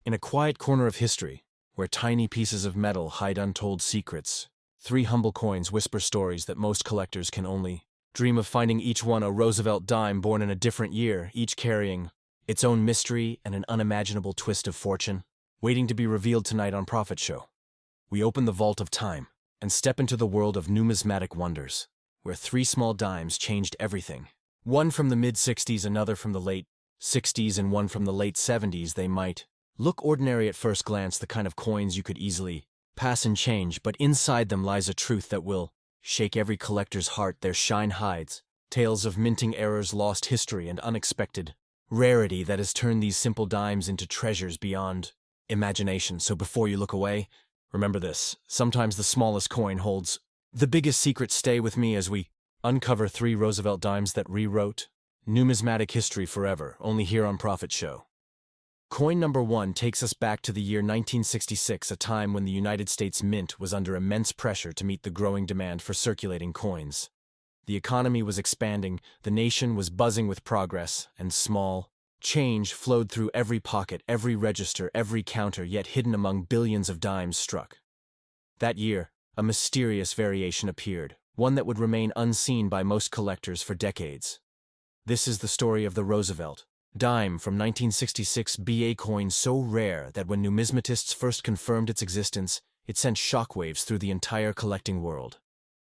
In a quiet corner of history, where tiny pieces of metal hide untold secrets, three humble coins whisper stories that most collectors can only dream of finding. Each one a Roosevelt dime born in a different year, each carrying its own mystery and an unimaginable twist of fortune, waiting to be revealed tonight on Profit Show. We open the vault of time and step into the world of numismatic wonders, where three small dimes changed everything. One from the mid-60s, another from the late 60s, and one from the late 70s. They might look ordinary at first glance, the kind of coins you could easily pass and change, but inside them lies a truth that will shake every collector's heart. Their shine hides tales of minting errors, lost history, and unexpected rarity that has turned these simple dimes into treasures beyond imagination. So before you look away, remember this: sometimes the smallest coin holds the biggest secret. Stay with me as we uncover three Roosevelt dimes that rewrote numismatic history forever, only here on Profit Show. Coin number 1 takes us back to the year 1966, a time when the United States Mint was under immense pressure to meet the growing demand for circulating coins. The economy was expanding, the nation was buzzing with progress, and small change flowed through every pocket, every register, every counter, yet hidden among billions of dimes struck. That year, a mysterious variation appeared, one that would remain unseen by most collectors for decades. This is the story of the Roosevelt dime from 1966, a coin so rare that when numismatists first confirmed its existence, it sent shockwaves through the entire collecting world.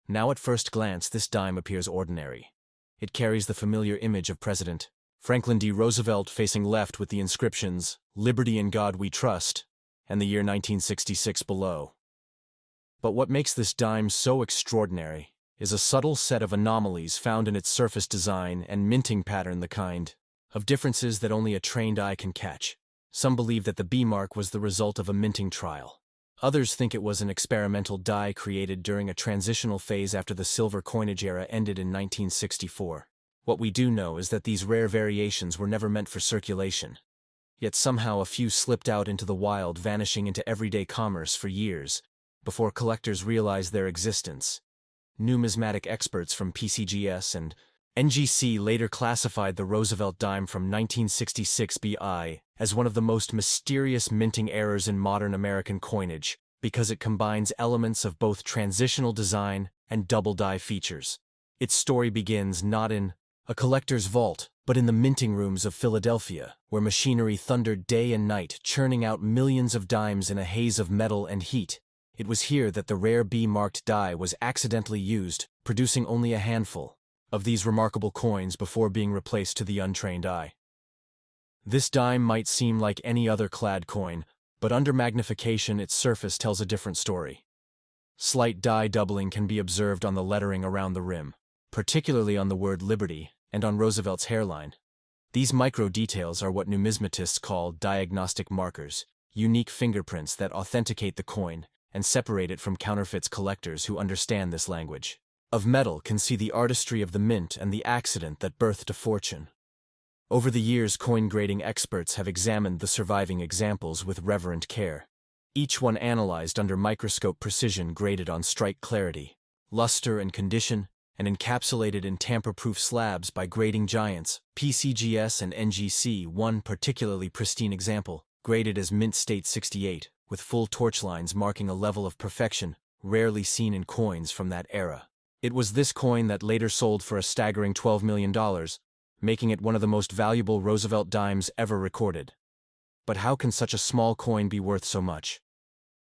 Now at first glance, this dime appears ordinary. It carries the familiar image of President Franklin D. Roosevelt facing left with the inscriptions, "Liberty in God We Trust," and the year 1966 below. But what makes this dime so extraordinary is a subtle set of anomalies found in its surface design and minting pattern, the kind of differences that only a trained eye can catch. Some believe that the B mark was the result of a minting trial. Others think it was an experimental die created during a transitional phase after the silver coinage era ended in 1964. What we do know is that these rare variations were never meant for circulation. Yet somehow a few slipped out into the wild, vanishing into everyday commerce for years before collectors realized their existence. Numismatic experts from PCGS and NGC later classified the Roosevelt dime from 1966 as one of the most mysterious minting errors in modern American coinage, because it combines elements of both transitional design and double die features. Its story begins not in a collector's vault, but in the minting rooms of Philadelphia, where machinery thundered day and night, churning out millions of dimes in a haze of metal and heat. It was here that the rare B-marked die was accidentally used, producing only a handful of these remarkable coins before being replaced to the untrained eye. This dime might seem like any other clad coin, but under magnification its surface tells a different story. Slight die doubling can be observed on the lettering around the rim, particularly on the word Liberty and on Roosevelt's hairline. These micro details are what numismatists call diagnostic markers, unique fingerprints that authenticate the coin and separate it from counterfeits. Collectors who understand this language of metal can see the artistry of the mint and the accident that birthed a fortune. Over the years, coin grading experts have examined the surviving examples with reverent care. Each one analyzed under microscope precision, graded on strike clarity, luster, and condition, and encapsulated in tamper-proof slabs by grading giants, PCGS and NGC. One particularly pristine example, graded as Mint State 68, with full torch lines marking a level of perfection rarely seen in coins from that era. It was this coin that later sold for a staggering $12 million, making it one of the most valuable Roosevelt dimes ever recorded. But how can such a small coin be worth so much?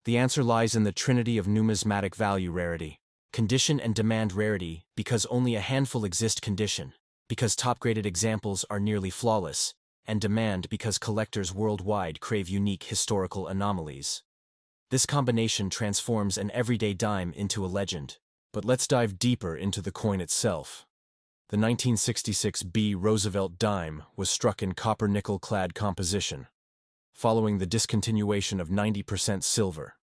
The answer lies in the trinity of numismatic value: rarity, condition, and demand. Rarity, because only a handful exist; condition, because top-graded examples are nearly flawless; and demand, because collectors worldwide crave unique historical anomalies. This combination transforms an everyday dime into a legend. But let's dive deeper into the coin itself. The 1966 Roosevelt dime was struck in copper-nickel-clad composition, following the discontinuation of 90% silver.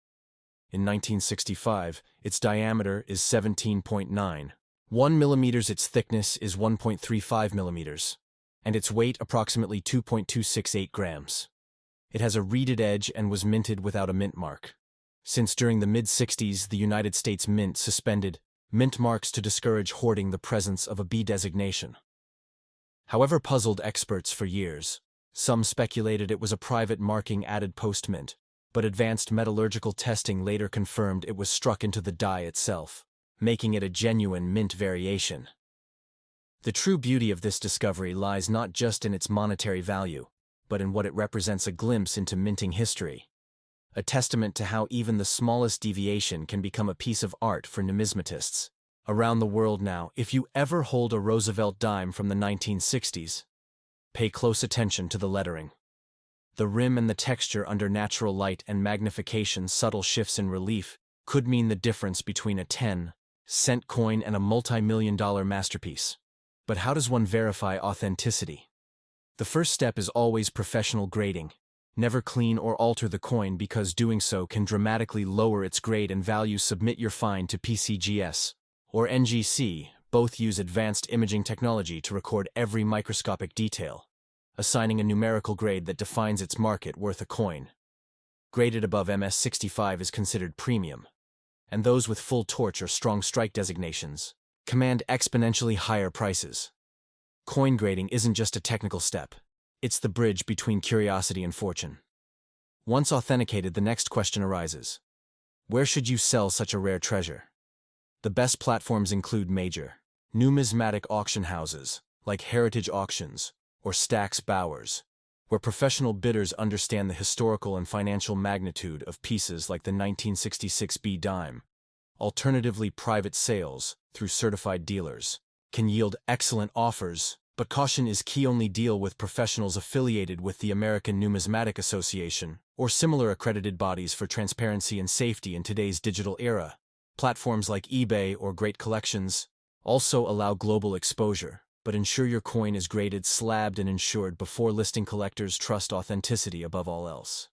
In 1965, its diameter is 17.91 millimeters, its thickness is 1.35 millimeters, and its weight approximately 2.268 grams. It has a reeded edge and was minted without a mint mark, since during the mid-60s the United States Mint suspended mint marks to discourage hoarding the presence of a B designation. However, puzzled experts for years, Some speculated it was a private marking added post-mint, but advanced metallurgical testing later confirmed it was struck into the die itself, making it a genuine mint variation. The true beauty of this discovery lies not just in its monetary value, but in what it represents: a glimpse into minting history. A testament to how even the smallest deviation can become a piece of art for numismatists around the world. Now, if you ever hold a Roosevelt dime from the 1960s, pay close attention to the lettering. The rim and the texture under natural light and magnification. Subtle shifts in relief could mean the difference between a 10-cent coin and a multi-million-dollar masterpiece. But how does one verify authenticity? The first step is always professional grading. Never clean or alter the coin, because doing so can dramatically lower its grade and value. Submit your find to PCGS or NGC. Both use advanced imaging technology to record every microscopic detail, assigning a numerical grade that defines its market worth. A coin graded above MS65 is considered premium, and those with full torch or strong strike designations command exponentially higher prices. Coin grading isn't just a technical step. It's the bridge between curiosity and fortune. Once authenticated, the next question arises: where should you sell such a rare treasure? The best platforms include major numismatic auction houses like Heritage Auctions or Stack's Bowers, where professional bidders understand the historical and financial magnitude of pieces like the 1966 B dime. Alternatively, private sales through certified dealers can yield excellent offers, but caution is key. Only deal with professionals affiliated with the American Numismatic Association or similar accredited bodies for transparency and safety in today's digital era. Platforms like eBay or Great Collections also allow global exposure, but ensure your coin is graded, slabbed, and insured before listing. Collectors trust authenticity above all else,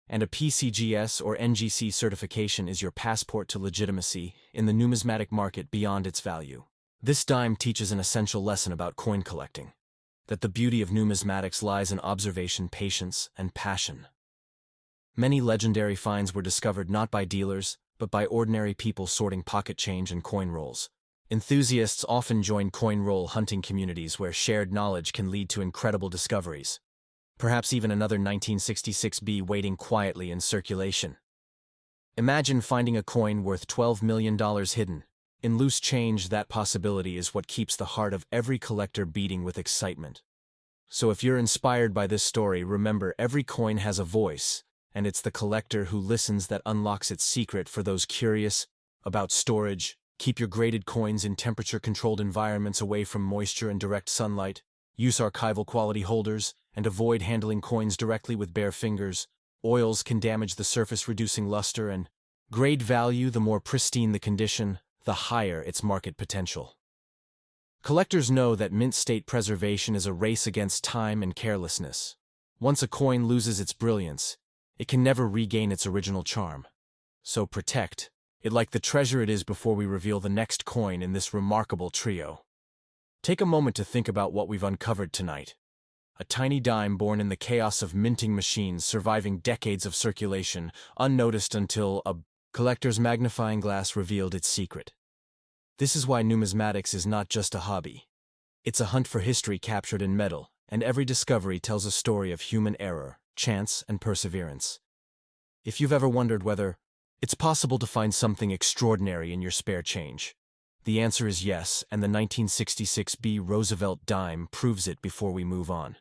and a PCGS or NGC certification is your passport to legitimacy in the numismatic market beyond its value. This dime teaches an essential lesson about coin collecting: that the beauty of numismatics lies in observation, patience, and passion. Many legendary finds were discovered not by dealers, but by ordinary people sorting pocket change and coin rolls. Enthusiasts often join coin roll hunting communities where shared knowledge can lead to incredible discoveries. Perhaps even another 1966 B waiting quietly in circulation. Imagine finding a coin worth $12 million hidden in loose change. That possibility is what keeps the heart of every collector beating with excitement. So if you're inspired by this story, remember, every coin has a voice, and it's the collector who listens that unlocks its secret. For those curious about storage, keep your graded coins in temperature-controlled environments away from moisture and direct sunlight. Use archival quality holders, and avoid handling coins directly with bare fingers. Oils can damage the surface, reducing luster and grade value. The more pristine the condition, the higher its market potential. Collectors know that mint state preservation is a race against time and carelessness. Once a coin loses its brilliance, it can never regain its original charm. So protect it like the treasure it is before we reveal the next coin in this remarkable trio. Take a moment to think about what we've uncovered tonight. A tiny dime born in the chaos of minting machines, surviving decades of circulation, unnoticed until a collector's magnifying glass revealed its secret. This is why numismatics is not just a hobby. It's a hunt for history captured in metal, and every discovery tells a story of human error, chance, and perseverance. If you've ever wondered whether it's possible to find something extraordinary in your spare change, the answer is yes, and the 1966 B Roosevelt dime proves it. Before we move on,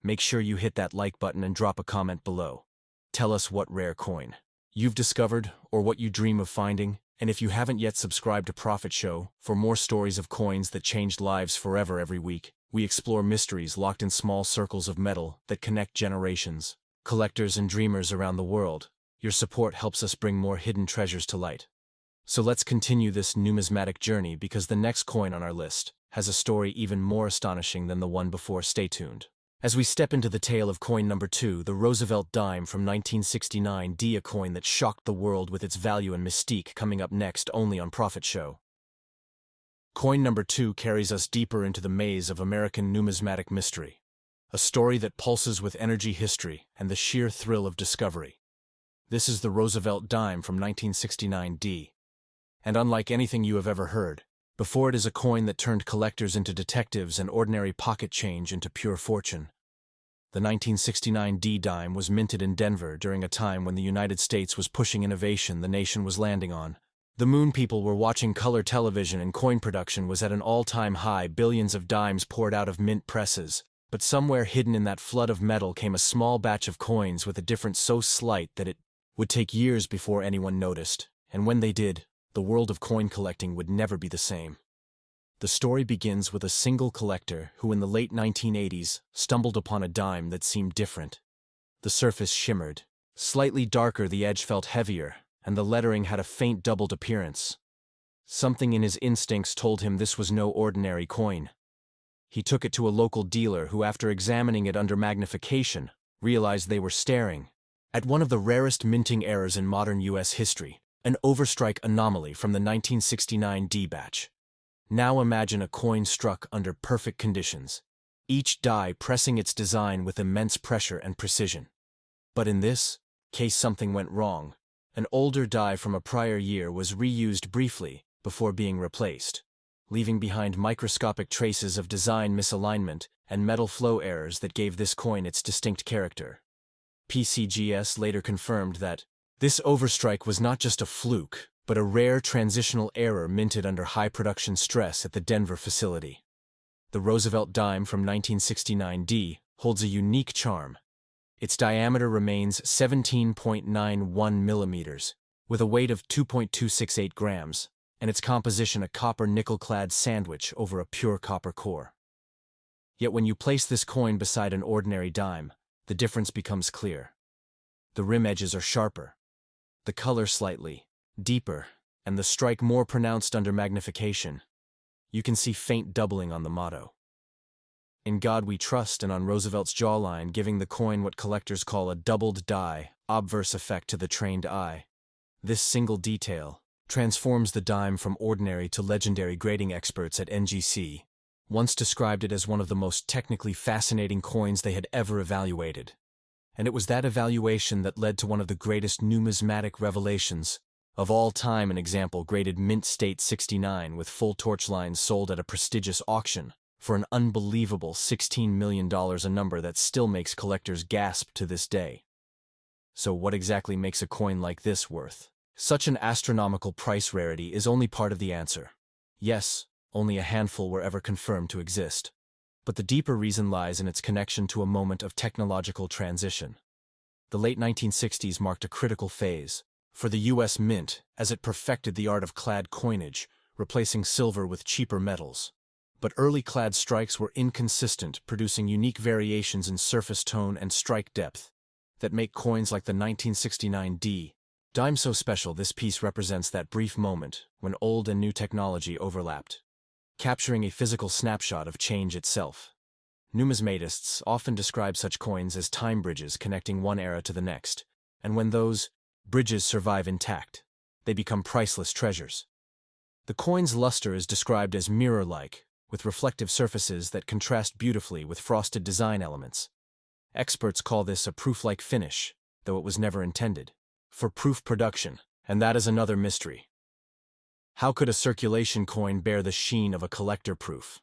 make sure you hit that like button and drop a comment below. Tell us what rare coin you've discovered or what you dream of finding. And if you haven't yet, subscribe to Profit Show for more stories of coins that changed lives forever. Every week, we explore mysteries locked in small circles of metal that connect generations, collectors, and dreamers around the world. Your support helps us bring more hidden treasures to light. So let's continue this numismatic journey, because the next coin on our list has a story even more astonishing than the one before. Stay tuned as we step into the tale of coin number 2, the Roosevelt dime from 1969 D, a coin that shocked the world with its value and mystique. Coming up next, only on Profit Show. Coin number 2 carries us deeper into the maze of American numismatic mystery, a story that pulses with energy, history, and the sheer thrill of discovery. This is the Roosevelt dime from 1969 D. And unlike anything you have ever heard before, it is a coin that turned collectors into detectives and ordinary pocket change into pure fortune. The 1969 D dime was minted in Denver during a time when the United States was pushing innovation the nation was landing on. The moon people were watching color television and coin production was at an all-time high. Billions of dimes poured out of mint presses. But somewhere hidden in that flood of metal came a small batch of coins with a difference so slight that it would take years before anyone noticed. And when they did, the world of coin collecting would never be the same. The story begins with a single collector who in the late 1980s stumbled upon a dime that seemed different. The surface shimmered. Slightly darker, the edge felt heavier, and the lettering had a faint doubled appearance. Something in his instincts told him this was no ordinary coin. He took it to a local dealer who, after examining it under magnification, realized they were staring at one of the rarest minting errors in modern U.S. history, an overstrike anomaly from the 1969 D batch. Now imagine a coin struck under perfect conditions, each die pressing its design with immense pressure and precision. But in this case something went wrong. An older die from a prior year was reused briefly before being replaced, leaving behind microscopic traces of design misalignment and metal flow errors that gave this coin its distinct character. PCGS later confirmed that this overstrike was not just a fluke, but a rare transitional error minted under high production stress at the Denver facility. The Roosevelt dime from 1969 D holds a unique charm. Its diameter remains 17.91 millimeters, with a weight of 2.268 grams, and its composition a copper nickel-clad sandwich over a pure copper core. Yet when you place this coin beside an ordinary dime, the difference becomes clear. The rim edges are sharper, the color slightly deeper, and the strike more pronounced under magnification. You can see faint doubling on the motto. "In God We Trust," and on Roosevelt's jawline, giving the coin what collectors call a doubled die, obverse effect to the trained eye. This single detail transforms the dime from ordinary to legendary. Grading experts at NGC once described it as one of the most technically fascinating coins they had ever evaluated. And it was that evaluation that led to one of the greatest numismatic revelations of all time. An example graded mint state 69 with full torch lines sold at a prestigious auction for an unbelievable $16 million, a number that still makes collectors gasp to this day. So what exactly makes a coin like this worth such an astronomical price? Rarity is only part of the answer. Yes, only a handful were ever confirmed to exist. But the deeper reason lies in its connection to a moment of technological transition. The late 1960s marked a critical phase for the U.S. Mint as it perfected the art of clad coinage, replacing silver with cheaper metals. But early clad strikes were inconsistent, producing unique variations in surface tone and strike depth that make coins like the 1969 D dime so special. This piece represents that brief moment when old and new technology overlapped, capturing a physical snapshot of change itself. Numismatists often describe such coins as time bridges connecting one era to the next, and when those bridges survive intact, they become priceless treasures. The coin's luster is described as mirror-like, with reflective surfaces that contrast beautifully with frosted design elements. Experts call this a proof-like finish, though it was never intended for proof production, and that is another mystery. How could a circulation coin bear the sheen of a collector proof?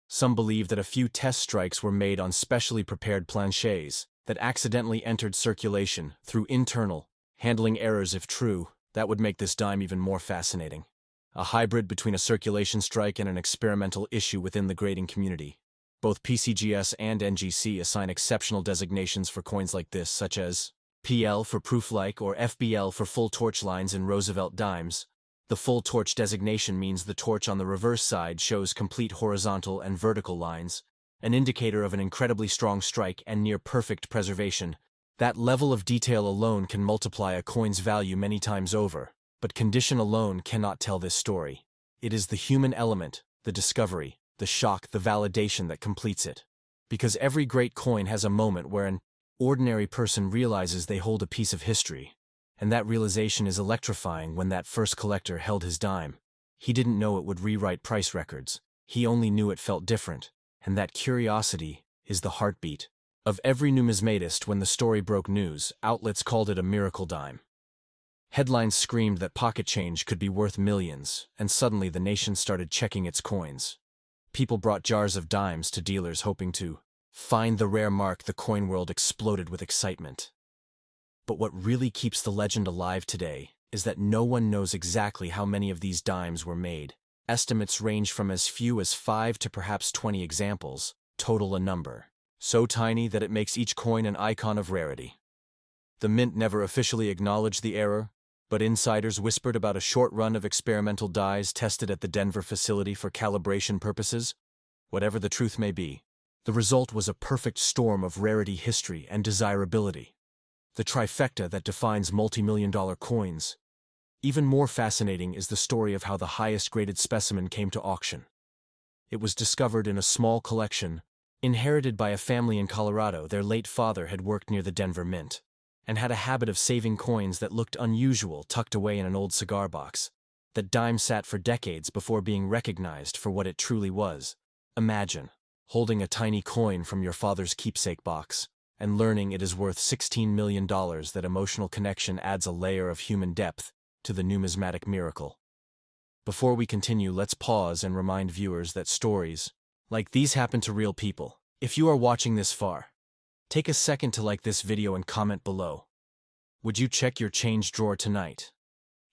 Some believe that a few test strikes were made on specially prepared planchets that accidentally entered circulation through internal handling errors. If true, that would make this dime even more fascinating. A hybrid between a circulation strike and an experimental issue within the grading community. Both PCGS and NGC assign exceptional designations for coins like this, such as PL for proof-like or FBL for full torch lines in Roosevelt dimes. The full torch designation means the torch on the reverse side shows complete horizontal and vertical lines, an indicator of an incredibly strong strike and near-perfect preservation. That level of detail alone can multiply a coin's value many times over, but condition alone cannot tell this story. It is the human element, the discovery, the shock, the validation that completes it. Because every great coin has a moment where an ordinary person realizes they hold a piece of history. And that realization is electrifying. When that first collector held his dime, he didn't know it would rewrite price records. He only knew it felt different. And that curiosity is the heartbeat of every numismatist. When the story broke news, outlets called it a miracle dime. Headlines screamed that pocket change could be worth millions, and suddenly the nation started checking its coins. People brought jars of dimes to dealers hoping to Find the rare mark, the coin world exploded with excitement. But what really keeps the legend alive today is that no one knows exactly how many of these dimes were made. Estimates range from as few as 5 to perhaps 20 examples, total a number so tiny that it makes each coin an icon of rarity. The mint never officially acknowledged the error, but insiders whispered about a short run of experimental dies tested at the Denver facility for calibration purposes. Whatever the truth may be, the result was a perfect storm of rarity, history, and desirability. The trifecta that defines multi-million-dollar coins. Even more fascinating is the story of how the highest-graded specimen came to auction. It was discovered in a small collection, inherited by a family in Colorado. Their late father had worked near the Denver Mint, and had a habit of saving coins that looked unusual tucked away in an old cigar box. That dime sat for decades before being recognized for what it truly was. Imagine holding a tiny coin from your father's keepsake box and learning it is worth $16 million. That emotional connection adds a layer of human depth to the numismatic miracle. Before we continue, let's pause and remind viewers that stories like these happen to real people. If you are watching this far, take a second to like this video and comment below. Would you check your change drawer tonight?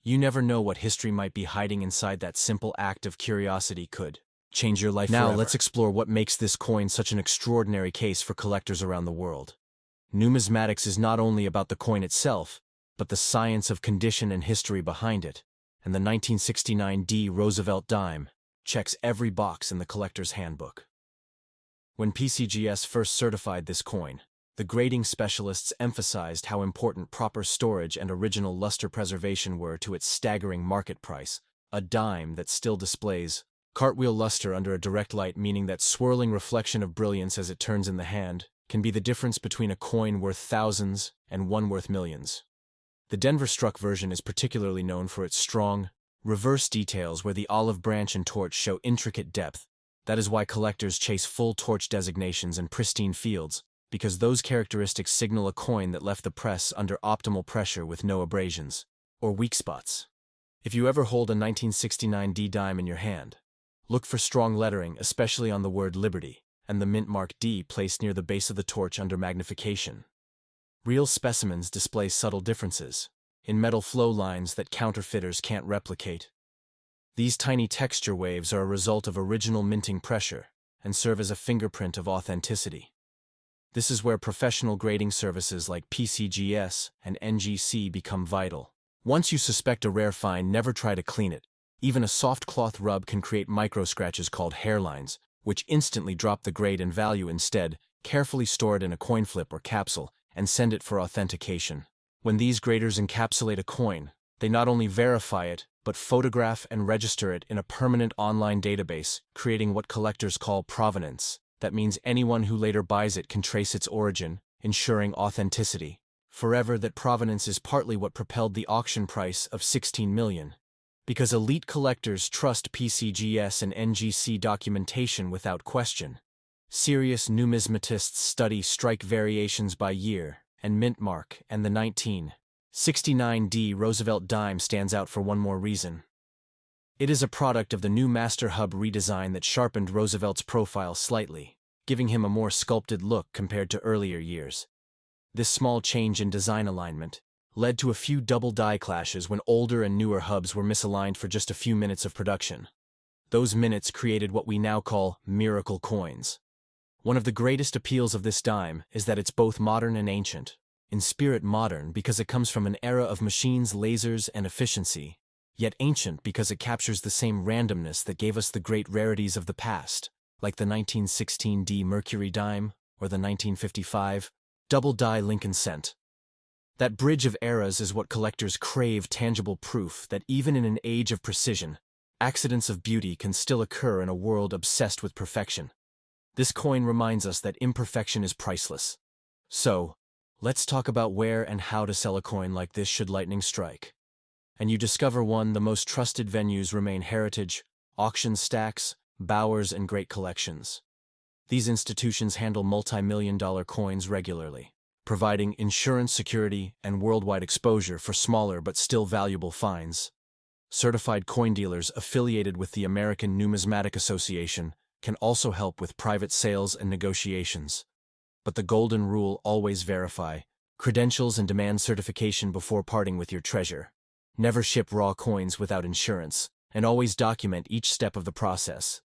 You never know what history might be hiding inside. That simple act of curiosity could change your life forever. Now let's explore what makes this coin such an extraordinary case for collectors around the world. Numismatics is not only about the coin itself, but the science of condition and history behind it, and the 1969 Roosevelt dime checks every box in the collector's handbook. When PCGS first certified this coin, the grading specialists emphasized how important proper storage and original luster preservation were to its staggering market price. A dime that still displays cartwheel luster under a direct light, meaning that swirling reflection of brilliance as it turns in the hand, can be the difference between a coin worth thousands and one worth millions. The Denver struck version is particularly known for its strong, reverse details where the olive branch and torch show intricate depth. That is why collectors chase full torch designations and pristine fields, because those characteristics signal a coin that left the press under optimal pressure with no abrasions or weak spots. If you ever hold a 1969 D dime in your hand, look for strong lettering, especially on the word Liberty, and the mint mark D placed near the base of the torch under magnification. Real specimens display subtle differences in metal flow lines that counterfeiters can't replicate. These tiny texture waves are a result of original minting pressure and serve as a fingerprint of authenticity. This is where professional grading services like PCGS and NGC become vital. Once you suspect a rare find, never try to clean it. Even a soft cloth rub can create micro-scratches called hairlines, which instantly drop the grade and value. Instead, carefully store it in a coin flip or capsule and send it for authentication. When these graders encapsulate a coin, they not only verify it, but photograph and register it in a permanent online database, creating what collectors call provenance. That means anyone who later buys it can trace its origin, ensuring authenticity forever. That provenance is partly what propelled the auction price of $16 million. Because elite collectors trust PCGS and NGC documentation without question. Serious numismatists study strike variations by year and mint mark, and the 1969 Roosevelt dime stands out for one more reason. It is a product of the new Master Hub redesign that sharpened Roosevelt's profile slightly, giving him a more sculpted look compared to earlier years. This small change in design alignment led to a few double die clashes when older and newer hubs were misaligned for just a few minutes of production. Those minutes created what we now call miracle coins. One of the greatest appeals of this dime is that it's both modern and ancient. In spirit modern because it comes from an era of machines, lasers, and efficiency, yet ancient because it captures the same randomness that gave us the great rarities of the past, like the 1916 Mercury dime or the 1955 double die Lincoln cent. That bridge of eras is what collectors crave, tangible proof that even in an age of precision, accidents of beauty can still occur in a world obsessed with perfection. This coin reminds us that imperfection is priceless. So, let's talk about where and how to sell a coin like this should lightning strike. And you discover one, the most trusted venues remain Heritage, auction stacks, Bowers, and Great Collections. These institutions handle multi-million-dollar coins regularly, providing insurance security and worldwide exposure for smaller but still valuable finds. Certified coin dealers affiliated with the American Numismatic Association can also help with private sales and negotiations. But the golden rule: always verify credentials and demand certification before parting with your treasure. Never ship raw coins without insurance, and always document each step of the process.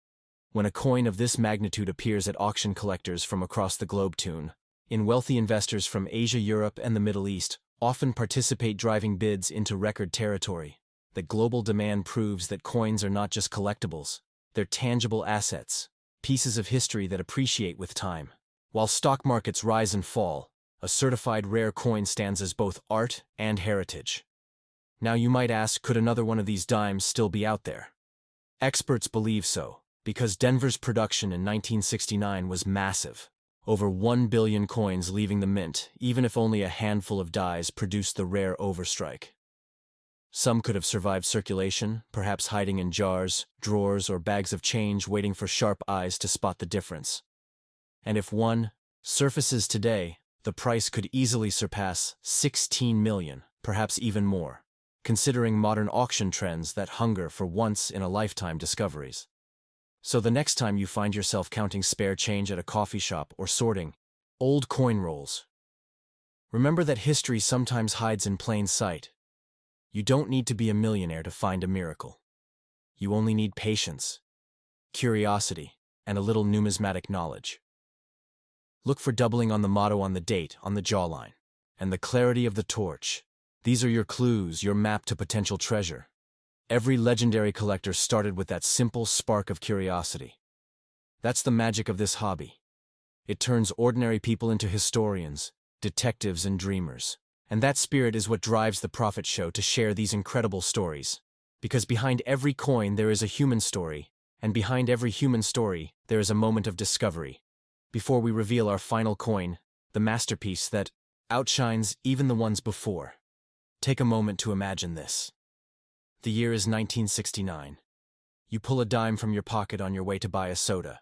When a coin of this magnitude appears at auction, collectors from across the globe tune in. Wealthy investors from Asia, Europe, and the Middle East often participate, driving bids into record territory. The global demand proves that coins are not just collectibles, they're tangible assets, pieces of history that appreciate with time. While stock markets rise and fall, a certified rare coin stands as both art and heritage. Now you might ask, could another one of these dimes still be out there? Experts believe so, because Denver's production in 1969 was massive. Over 1 billion coins leaving the mint, even if only a handful of dies produced the rare overstrike. Some could have survived circulation, perhaps hiding in jars, drawers, or bags of change, waiting for sharp eyes to spot the difference. And if one surfaces today, the price could easily surpass 16 million, perhaps even more, considering modern auction trends that hunger for once-in-a-lifetime discoveries. So the next time you find yourself counting spare change at a coffee shop or sorting old coin rolls, remember that history sometimes hides in plain sight. You don't need to be a millionaire to find a miracle. You only need patience, curiosity, and a little numismatic knowledge. Look for doubling on the motto, on the date, on the jawline, and the clarity of the torch. These are your clues, your map to potential treasure. Every legendary collector started with that simple spark of curiosity. That's the magic of this hobby. It turns ordinary people into historians, detectives, and dreamers. And that spirit is what drives the Profit Show, to share these incredible stories. Because behind every coin there is a human story, and behind every human story there is a moment of discovery. Before we reveal our final coin, the masterpiece that outshines even the ones before, take a moment to imagine this. The year is 1969. You pull a dime from your pocket on your way to buy a soda.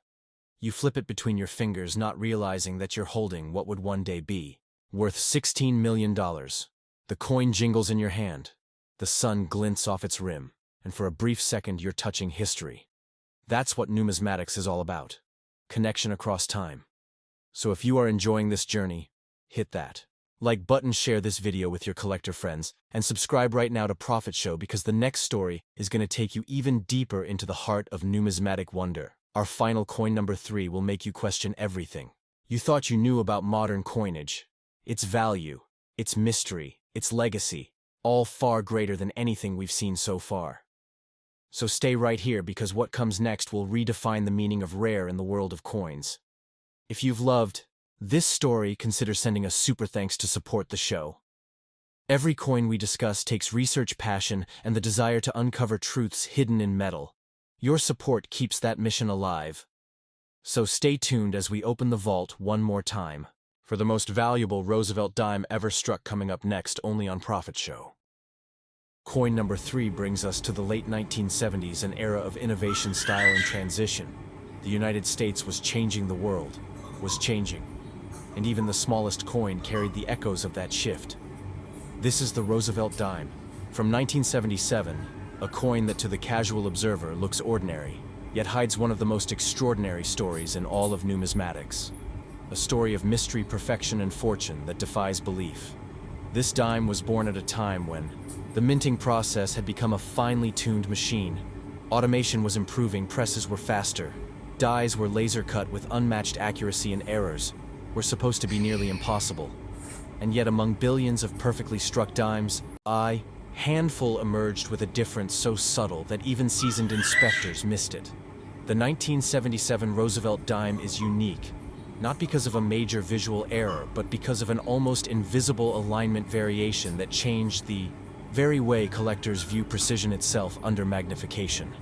You flip it between your fingers, not realizing that you're holding what would one day be worth $16 million. The coin jingles in your hand. The sun glints off its rim, and for a brief second you're touching history. That's what numismatics is all about. Connection across time. So if you are enjoying this journey, hit that like button, share this video with your collector friends, and subscribe right now to Profit Show, because the next story is going to take you even deeper into the heart of numismatic wonder. Our final coin, number 3, will make you question everything you thought you knew about modern coinage. Its value, its mystery, its legacy, all far greater than anything we've seen so far. So stay right here, because what comes next will redefine the meaning of rare in the world of coins. If you've loved this story, consider sending a super thanks to support the show. Every coin we discuss takes research, passion, and the desire to uncover truths hidden in metal. Your support keeps that mission alive. So stay tuned as we open the vault one more time for the most valuable Roosevelt dime ever struck, coming up next only on Profit Show. Coin number 3 brings us to the late 1970s, an era of innovation, style, and transition. The United States was changing, the world was changing, and even the smallest coin carried the echoes of that shift. This is the Roosevelt dime. From 1977, a coin that to the casual observer looks ordinary, yet hides one of the most extraordinary stories in all of numismatics. A story of mystery, perfection, and fortune that defies belief. This dime was born at a time when the minting process had become a finely tuned machine. Automation was improving, presses were faster, dies were laser cut with unmatched accuracy, and errors were supposed to be nearly impossible. And yet among billions of perfectly struck dimes, a handful emerged with a difference so subtle that even seasoned inspectors missed it. The 1977 Roosevelt dime is unique, not because of a major visual error, but because of an almost invisible alignment variation that changed the very way collectors view precision itself under magnification.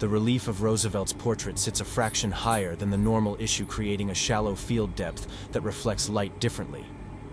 The relief of Roosevelt's portrait sits a fraction higher than the normal issue, creating a shallow field depth that reflects light differently,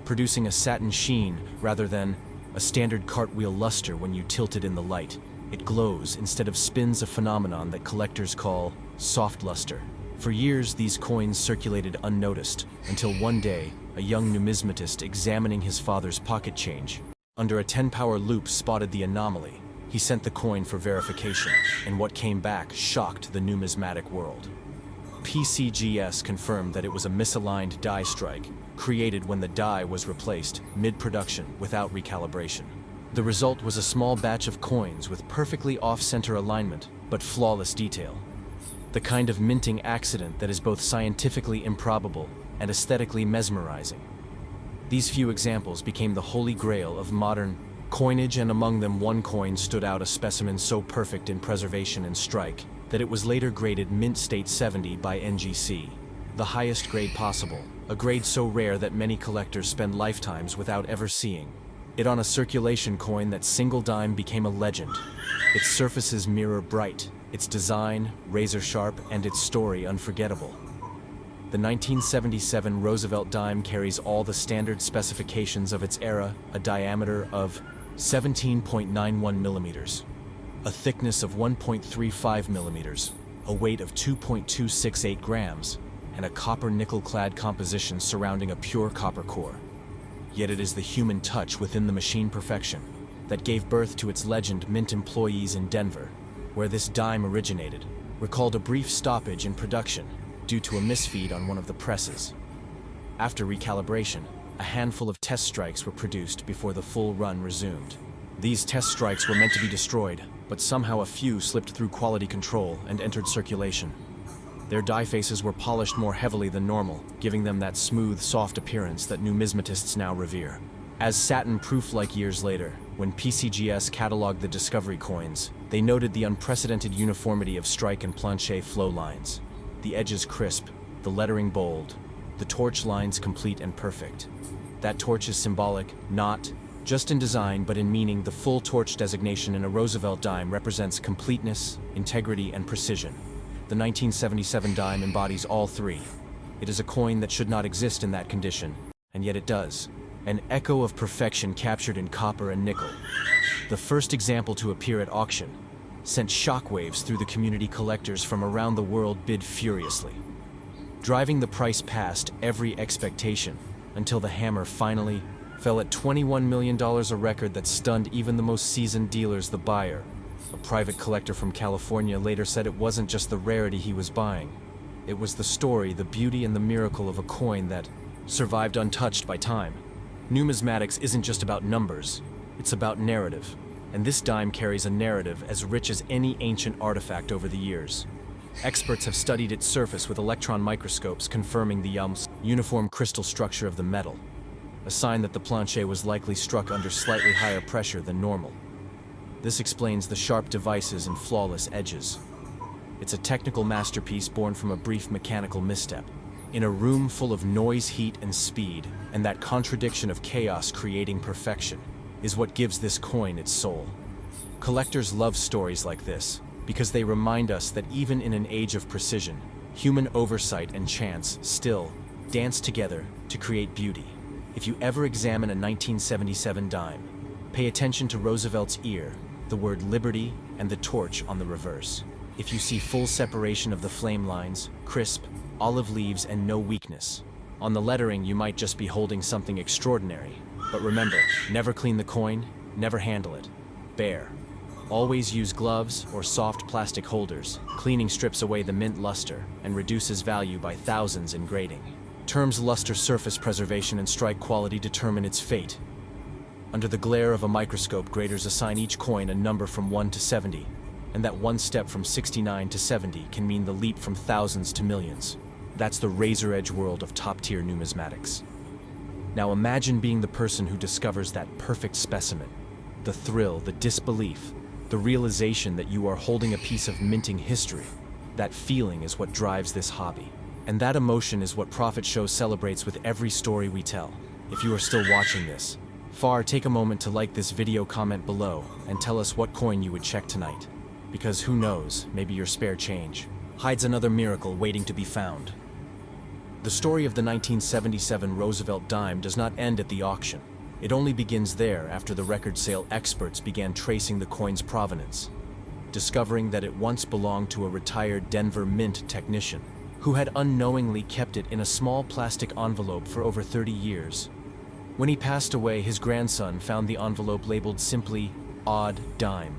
producing a satin sheen rather than a standard cartwheel luster. When you tilt it in the light, it glows instead of spins, a phenomenon that collectors call soft luster. For years, these coins circulated unnoticed, until one day, a young numismatist examining his father's pocket change under a 10-power loop spotted the anomaly. He sent the coin for verification, and what came back shocked the numismatic world. PCGS confirmed that it was a misaligned die strike, created when the die was replaced mid-production without recalibration. The result was a small batch of coins with perfectly off-center alignment, but flawless detail. The kind of minting accident that is both scientifically improbable and aesthetically mesmerizing. These few examples became the holy grail of modern coinage, and among them one coin stood out, a specimen so perfect in preservation and strike that it was later graded Mint State 70 by NGC, the highest grade possible, a grade so rare that many collectors spend lifetimes without ever seeing it on a circulation coin. That single dime became a legend. Its surfaces mirror bright, its design razor sharp, and its story unforgettable. The 1977 Roosevelt dime carries all the standard specifications of its era: a diameter of 17.91 millimeters, a thickness of 1.35 millimeters, a weight of 2.268 grams, and a copper-nickel-clad composition surrounding a pure copper core. Yet it is the human touch within the machine perfection that gave birth to its legend. Mint employees in Denver, where this dime originated, recalled a brief stoppage in production due to a misfeed on one of the presses. After recalibration, a handful of test strikes were produced before the full run resumed. These test strikes were meant to be destroyed, but somehow a few slipped through quality control and entered circulation. Their die faces were polished more heavily than normal, giving them that smooth, soft appearance that numismatists now revere. As satin proof-like years later, when PCGS cataloged the Discovery coins, they noted the unprecedented uniformity of strike and planche flow lines. The edges crisp, the lettering bold, the torch lines complete and perfect. That torch is symbolic, not just in design but in meaning. The full torch designation in a Roosevelt dime represents completeness, integrity, and precision. The 1977 dime embodies all three. It is a coin that should not exist in that condition, and yet it does. An echo of perfection captured in copper and nickel. The first example to appear at auction sent shockwaves through the community. Collectors from around the world bid furiously, driving the price past every expectation until the hammer finally fell at $21 million, a record that stunned even the most seasoned dealers. The buyer, a private collector from California, later said it wasn't just the rarity he was buying. It was the story, the beauty, and the miracle of a coin that survived untouched by time. Numismatics isn't just about numbers, it's about narrative. And this dime carries a narrative as rich as any ancient artifact over the years. Experts have studied its surface with electron microscopes, confirming the uniform crystal structure of the metal, a sign that the planche was likely struck under slightly higher pressure than normal. This explains the sharp devices and flawless edges. It's a technical masterpiece born from a brief mechanical misstep. In a room full of noise, heat, and speed, and that contradiction of chaos creating perfection, is what gives this coin its soul. Collectors love stories like this because they remind us that even in an age of precision, human oversight and chance still dance together to create beauty. If you ever examine a 1977 dime, pay attention to Roosevelt's ear, the word liberty, and the torch on the reverse. If you see full separation of the flame lines, crisp, olive leaves, and no weakness on the lettering, you might just be holding something extraordinary. But remember, never clean the coin, never handle it bare. Always use gloves or soft plastic holders. Cleaning strips away the mint luster and reduces value by thousands in grading. Terms luster, surface preservation, and strike quality determine its fate. Under the glare of a microscope, graders assign each coin a number from 1 to 70, and that one step from 69 to 70 can mean the leap from thousands to millions. That's the razor-edge world of top-tier numismatics. Now imagine being the person who discovers that perfect specimen. The thrill, the disbelief, the realization that you are holding a piece of minting history. That feeling is what drives this hobby. And that emotion is what Profit Show celebrates with every story we tell. If you are still watching this, take a moment to like this video, comment below, and tell us what coin you would check tonight. Because who knows, maybe your spare change hides another miracle waiting to be found. The story of the 1977 Roosevelt dime does not end at the auction. It only begins there after the record sale experts began tracing the coin's provenance, discovering that it once belonged to a retired Denver mint technician who had unknowingly kept it in a small plastic envelope for over 30 years. When he passed away, his grandson found the envelope labeled simply "Odd Dime."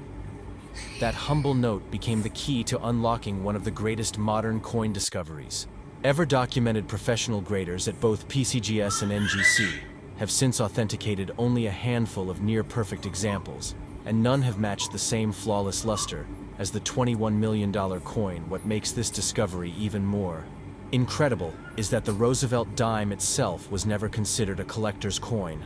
That humble note became the key to unlocking one of the greatest modern coin discoveries. Ever-documented professional graders at both PCGS and NGC have since authenticated only a handful of near-perfect examples, and none have matched the same flawless luster as the $21 million coin. What makes this discovery even more incredible is that the Roosevelt dime itself was never considered a collector's coin.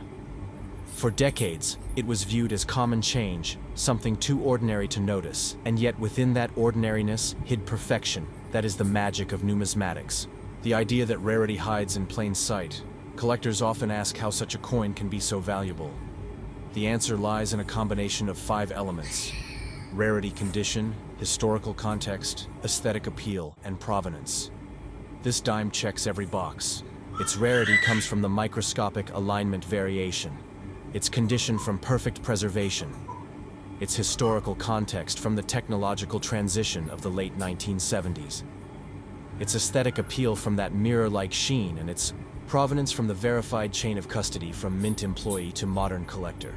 For decades, it was viewed as common change, something too ordinary to notice, and yet within that ordinariness hid perfection. That is the magic of numismatics. The idea that rarity hides in plain sight. Collectors often ask how such a coin can be so valuable. The answer lies in a combination of 5 elements: rarity condition, historical context, aesthetic appeal, and provenance. This dime checks every box. Its rarity comes from the microscopic alignment variation. Its condition from perfect preservation. Its historical context from the technological transition of the late 1970s. Its aesthetic appeal from that mirror-like sheen, and its provenance from the verified chain of custody from mint employee to modern collector.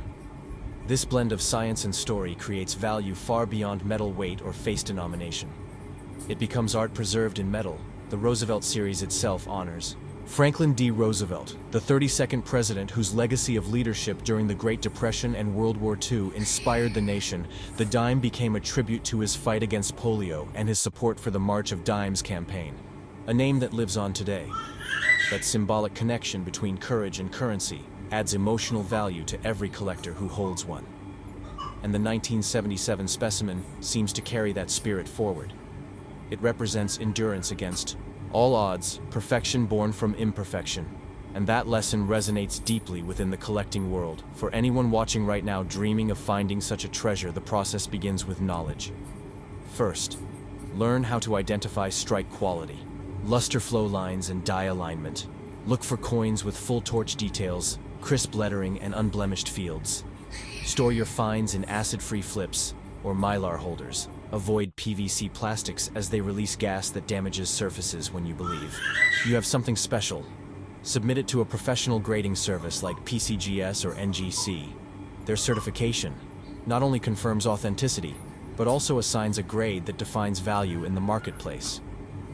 This blend of science and story creates value far beyond metal weight or face denomination. It becomes art preserved in metal. The Roosevelt series itself honors Franklin D. Roosevelt, the 32nd president whose legacy of leadership during the Great Depression and World War II inspired the nation. The dime became a tribute to his fight against polio and his support for the March of Dimes campaign, a name that lives on today. That symbolic connection between courage and currency adds emotional value to every collector who holds one. And the 1977 specimen seems to carry that spirit forward. It represents endurance against all odds, perfection born from imperfection, and that lesson resonates deeply within the collecting world. For anyone watching right now dreaming of finding such a treasure, the process begins with knowledge. First, learn how to identify strike quality, luster flow lines, and die alignment. Look for coins with full torch details, crisp lettering, and unblemished fields. Store your finds in acid-free flips or mylar holders. Avoid PVC plastics as they release gas that damages surfaces. When you believe you have something special, submit it to a professional grading service like PCGS or NGC. Their certification not only confirms authenticity, but also assigns a grade that defines value in the marketplace.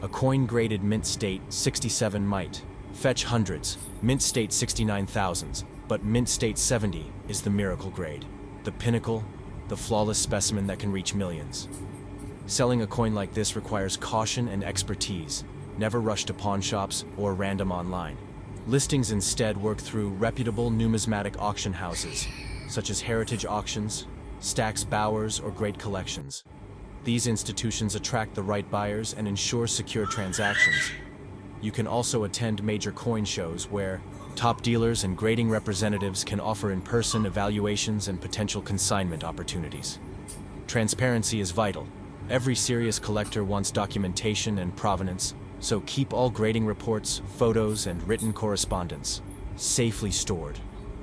A coin graded mint state 67 might fetch hundreds, mint state 69 thousands, but mint state 70 is the miracle grade, the pinnacle, the flawless specimen that can reach millions. Selling a coin like this requires caution and expertise. Never rush to pawn shops or random online. Listings instead work through reputable numismatic auction houses, such as Heritage Auctions, Stax Bowers, or Great Collections. These institutions attract the right buyers and ensure secure transactions. You can also attend major coin shows where top dealers and grading representatives can offer in-person evaluations and potential consignment opportunities. Transparency is vital. Every serious collector wants documentation and provenance, so keep all grading reports, photos, and written correspondence safely stored.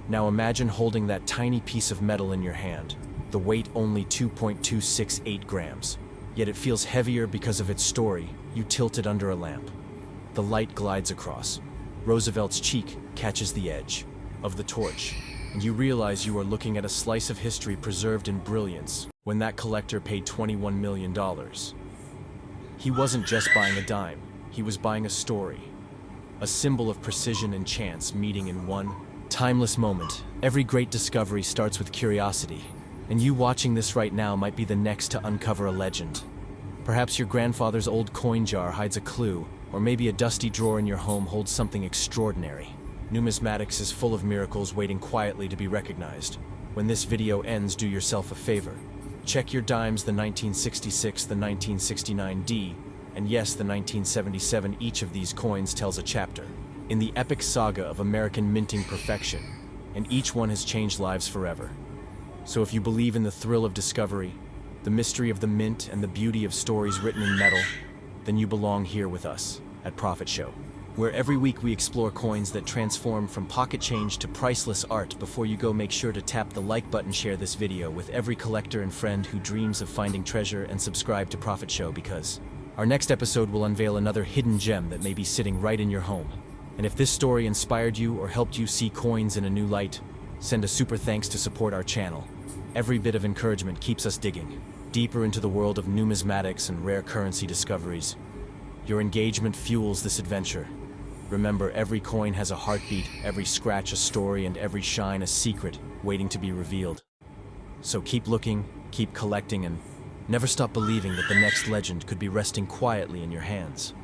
Now imagine holding that tiny piece of metal in your hand, the weight only 2.268 grams. Yet it feels heavier because of its story. You tilt it under a lamp. The light glides across. Roosevelt's cheek catches the edge of the torch, and you realize you are looking at a slice of history preserved in brilliance. When that collector paid $21 million, he wasn't just buying a dime, he was buying a story. A symbol of precision and chance meeting in one timeless moment. Every great discovery starts with curiosity, and you watching this right now might be the next to uncover a legend. Perhaps your grandfather's old coin jar hides a clue, or maybe a dusty drawer in your home holds something extraordinary. Numismatics is full of miracles waiting quietly to be recognized. When this video ends, do yourself a favor. Check your dimes, the 1966, the 1969D, and yes, the 1977. Each of these coins tells a chapter in the epic saga of American minting perfection, and each one has changed lives forever. So if you believe in the thrill of discovery, the mystery of the mint, and the beauty of stories written in metal, then you belong here with us at Profit Show, where every week we explore coins that transform from pocket change to priceless art. Before you go, make sure to tap the like button, share this video with every collector and friend who dreams of finding treasure, and subscribe to Profit Show, because our next episode will unveil another hidden gem that may be sitting right in your home. And if this story inspired you or helped you see coins in a new light, send a super thanks to support our channel. Every bit of encouragement keeps us digging deeper into the world of numismatics and rare currency discoveries. Your engagement fuels this adventure. Remember, every coin has a heartbeat, every scratch a story, and every shine a secret waiting to be revealed. So keep looking, keep collecting, and never stop believing that the next legend could be resting quietly in your hands.